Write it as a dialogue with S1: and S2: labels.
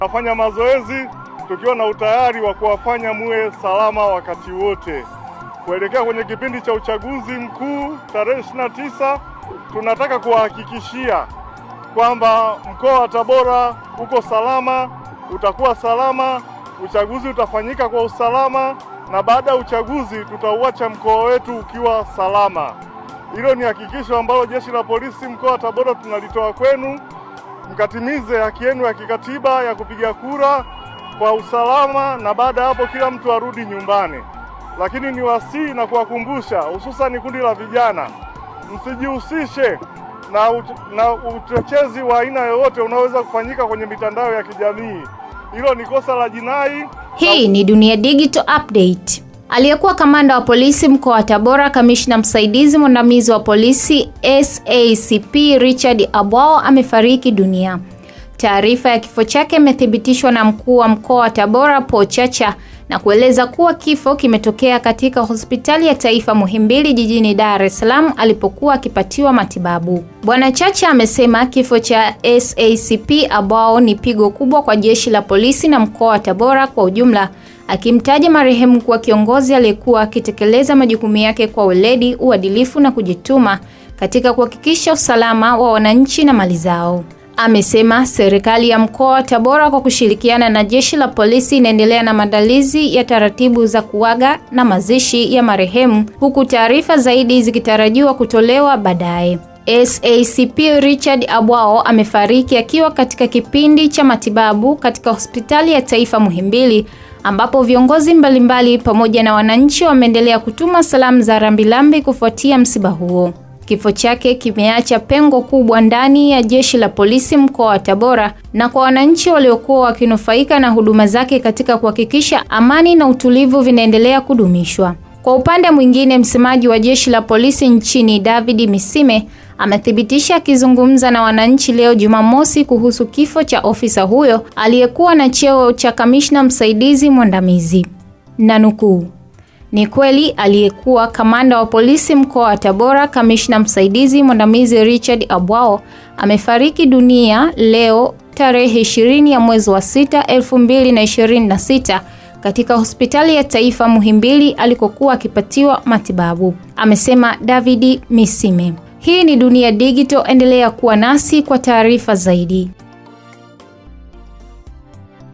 S1: Tunafanya mazoezi tukiwa na utayari wa kuwafanya muwe salama wakati wote. Kuelekea kwenye kipindi cha uchaguzi mkuu tarehe 29, tunataka kuwahakikishia kwamba mkoa wa Tabora uko salama, utakuwa salama, uchaguzi utafanyika kwa usalama, na baada ya uchaguzi tutauacha mkoa wetu ukiwa salama. Hilo ni hakikisho ambalo Jeshi la Polisi mkoa wa Tabora tunalitoa kwenu, mkatimize haki yenu ya kikatiba ya kupiga kura kwa usalama, na baada hapo kila mtu arudi nyumbani. Lakini ni wasii na kuwakumbusha, hususan kundi la vijana, msijihusishe na uchochezi wa aina yoyote unaweza kufanyika kwenye mitandao ya kijamii. Hilo ni kosa la jinai.
S2: Hii ni Dunia Digital Update. Aliyekuwa kamanda wa polisi mkoa wa Tabora, kamishna msaidizi mwandamizi wa polisi SACP Richard Abwao amefariki dunia. Taarifa ya kifo chake imethibitishwa na mkuu wa mkoa wa Tabora Paul Chacha na kueleza kuwa kifo kimetokea katika hospitali ya taifa Muhimbili jijini Dar es Salaam alipokuwa akipatiwa matibabu. Bwana Chacha amesema kifo cha SACP Abwao ni pigo kubwa kwa jeshi la polisi na mkoa wa Tabora kwa ujumla, akimtaja marehemu kuwa kiongozi aliyekuwa akitekeleza majukumu yake kwa weledi, uadilifu na kujituma katika kuhakikisha usalama wa wananchi na mali zao. Amesema serikali ya mkoa wa Tabora kwa kushirikiana na jeshi la polisi inaendelea na maandalizi ya taratibu za kuaga na mazishi ya marehemu, huku taarifa zaidi zikitarajiwa kutolewa baadaye. SACP Richard Abwao amefariki akiwa katika kipindi cha matibabu katika hospitali ya taifa Muhimbili, ambapo viongozi mbalimbali pamoja na wananchi wameendelea kutuma salamu za rambirambi kufuatia msiba huo. Kifo chake kimeacha pengo kubwa ndani ya jeshi la polisi mkoa wa Tabora na kwa wananchi waliokuwa wakinufaika na huduma zake katika kuhakikisha amani na utulivu vinaendelea kudumishwa. Kwa upande mwingine, msemaji wa jeshi la polisi nchini David Misime amethibitisha akizungumza na wananchi leo Jumamosi kuhusu kifo cha ofisa huyo aliyekuwa na cheo cha kamishna msaidizi mwandamizi. Nanukuu, ni kweli aliyekuwa kamanda wa polisi mkoa wa Tabora kamishna msaidizi mwandamizi Richard Abwao amefariki dunia leo tarehe 20 ya mwezi wa 6 2026 katika hospitali ya taifa Muhimbili alikokuwa akipatiwa matibabu, amesema David Misime. Hii ni Dunia Digital, endelea kuwa nasi kwa taarifa zaidi.